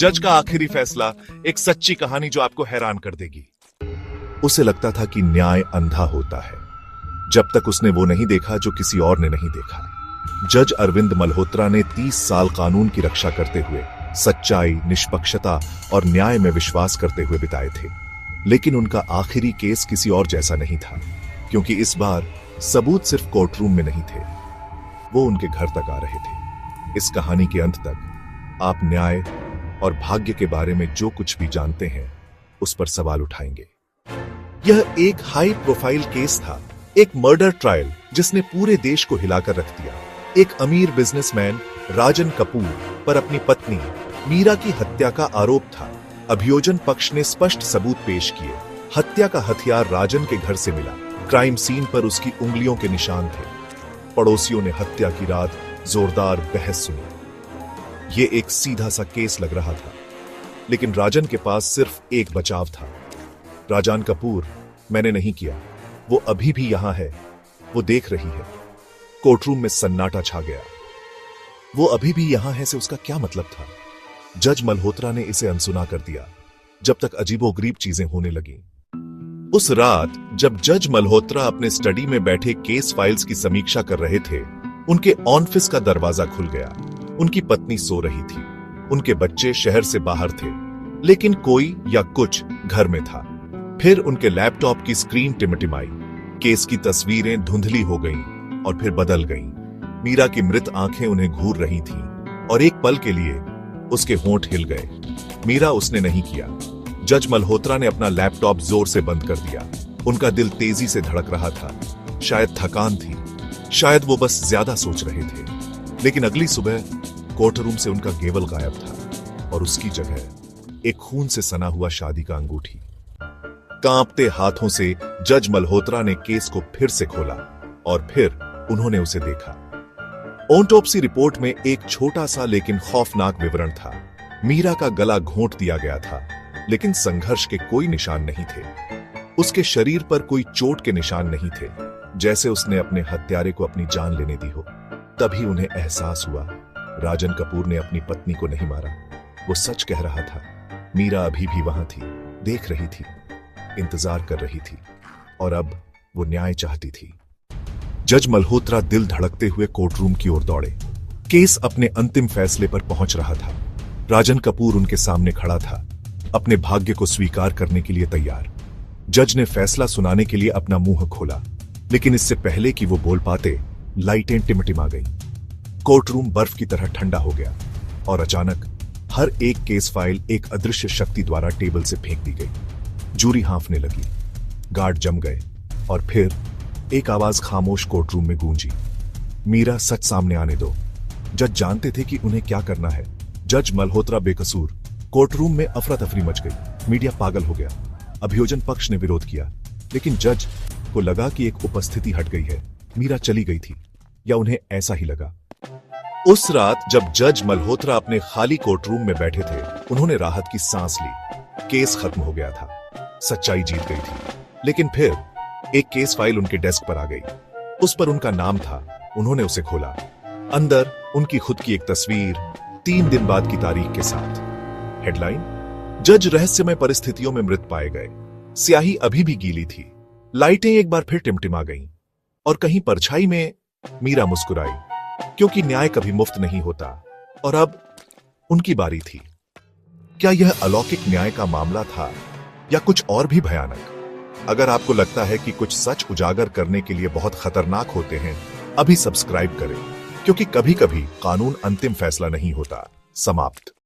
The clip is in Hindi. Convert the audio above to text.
जज का आखिरी फैसला एक सच्ची कहानी जो आपको हैरान कर देगी। उसे लगता था कि न्याय अंधा होता है जब तक उसने वो नहीं देखा जो किसी और ने नहीं देखा। जज अरविंद मल्होत्रा ने 30 साल कानून की रक्षा करते हुए सच्चाई, निष्पक्षता और न्याय में विश्वास करते हुए बिताए थे। लेकिन उनका आखिरी केस किसी और जैसा नहीं था, क्योंकि इस बार सबूत सिर्फ कोर्टरूम में नहीं थे, वो उनके घर तक आ रहे थे। इस कहानी के अंत तक आप न्याय और भाग्य के बारे में जो कुछ भी जानते हैं उस पर सवाल उठाएंगे। यह एक हाई प्रोफाइल केस था, एक मर्डर ट्रायल जिसने पूरे देश को हिलाकर रख दिया। एक अमीर बिजनेसमैन राजन कपूर पर अपनी पत्नी मीरा की हत्या का आरोप था। अभियोजन पक्ष ने स्पष्ट सबूत पेश किए। हत्या का हथियार राजन के घर से मिला। क्राइम सीन पर उसकी उंगलियों के निशान थे। पड़ोसियों ने हत्या की रात जोरदार बहस सुनी। ये एक सीधा सा केस लग रहा था, लेकिन राजन के पास सिर्फ एक बचाव था। राजन कपूर, मैंने नहीं किया, वो अभी भी यहां है, वो देख रही है। कोर्टरूम में सन्नाटा छा गया। वो अभी भी यहां है से उसका क्या मतलब था? जज मल्होत्रा ने इसे अनसुना कर दिया जब तक अजीबोगरीब चीजें होने लगी। उस रात जब जज मल्होत्रा अपने स्टडी में बैठे केस फाइल्स की समीक्षा कर रहे थे, उनके ऑफिस का दरवाजा खुल गया। उनकी पत्नी सो रही थी, उनके बच्चे शहर से बाहर थे, लेकिन कोई या कुछ घर में था। फिर उनके लैपटॉप की स्क्रीन टिमटिमाई। केस की तस्वीरें धुंधली हो गईं और फिर बदल गईं। मीरा की मृत आंखें उन्हें घूर रही थीं और एक पल के लिए उसके होंठ हिल गए। मीरा उसने नहीं किया। जज मल्होत्रा ने अपना लैपटॉप जोर से बंद कर दिया। उनका दिल तेजी से धड़क रहा था। शायद थकान थी, शायद वो बस ज्यादा सोच रहे थे। लेकिन अगली सुबह कोर्टरूम से उनका गेवल गायब था और उसकी जगह एक खून से सना हुआ शादी का अंगूठी। कांपते हाथों से जज मल्होत्रा ने केस को फिर से खोला और फिर उन्होंने उसे देखा। ऑटोप्सी रिपोर्ट में एक छोटा सा लेकिन खौफनाक विवरण था। मीरा का गला घोंट दिया गया था, लेकिन संघर्ष के कोई निशान नहीं थे। उसके शरीर पर कोई चोट के निशान नहीं थे, जैसे उसने अपने हत्यारे को अपनी जान लेने दी हो। तभी उन्हें एहसास हुआ, राजन कपूर ने अपनी पत्नी को नहीं मारा। वो सच कह रहा था। मीरा अभी भी वहां थी, देख रही थी, इंतजार कर रही थी, और अब वो न्याय चाहती थी। जज मल्होत्रा दिल धड़कते हुए कोर्टरूम की ओर दौड़े। केस अपने अंतिम फैसले पर पहुंच रहा था। राजन कपूर उनके सामने खड़ा था, अपने भाग्य को स्वीकार करने के लिए तैयार। जज ने फैसला सुनाने के लिए अपना मुंह खोला, लेकिन इससे पहले कि वो बोल पाते, लाइटें टिमटिमा गईं। कोर्टरूम बर्फ की तरह ठंडा हो गया और अचानक हर एक केस फाइल एक अदृश्य शक्ति द्वारा टेबल से फेंक दी गई। जूरी हाँफने लगी, गार्ड जम गए और फिर एक आवाज खामोश कोर्टरूम में गूंजी, मीरा, सच सामने आने दो। जज जानते थे कि उन्हें क्या करना है। जज मल्होत्रा बेकसूर। कोर्टरूम में अफरा तफरी मच गई। मीडिया पागल हो गया। अभियोजन पक्ष ने विरोध किया, लेकिन जज को लगा कि एक उपस्थिति हट गई है। मीरा चली गई थी, या उन्हें ऐसा ही लगा। उस रात जब जज मल्होत्रा अपने खाली कोर्टरूम में बैठे थे, उन्होंने राहत की सांस ली। केस खत्म हो गया था, सच्चाई जीत गई थी। लेकिन फिर एक केस फाइल उनके डेस्क पर आ गई। उस पर उनका नाम था। उन्होंने उसे खोला। अंदर उनकी खुद की एक तस्वीर, 3 दिन बाद की तारीख के साथ। हेडलाइन, जज रहस्यमय परिस्थितियों में मृत पाए गए। स्याही अभी भी गीली थी। लाइटें एक बार फिर टिमटिमा गईं और कहीं परछाई में मीरा मुस्कुराई, क्योंकि न्याय कभी मुफ्त नहीं होता। और अब उनकी बारी थी। क्या यह अलौकिक न्याय का मामला था या कुछ और भी भयानक? अगर आपको लगता है कि कुछ सच उजागर करने के लिए बहुत खतरनाक होते हैं, अभी सब्सक्राइब करें, क्योंकि कभी कभी कानून अंतिम फैसला नहीं होता। समाप्त।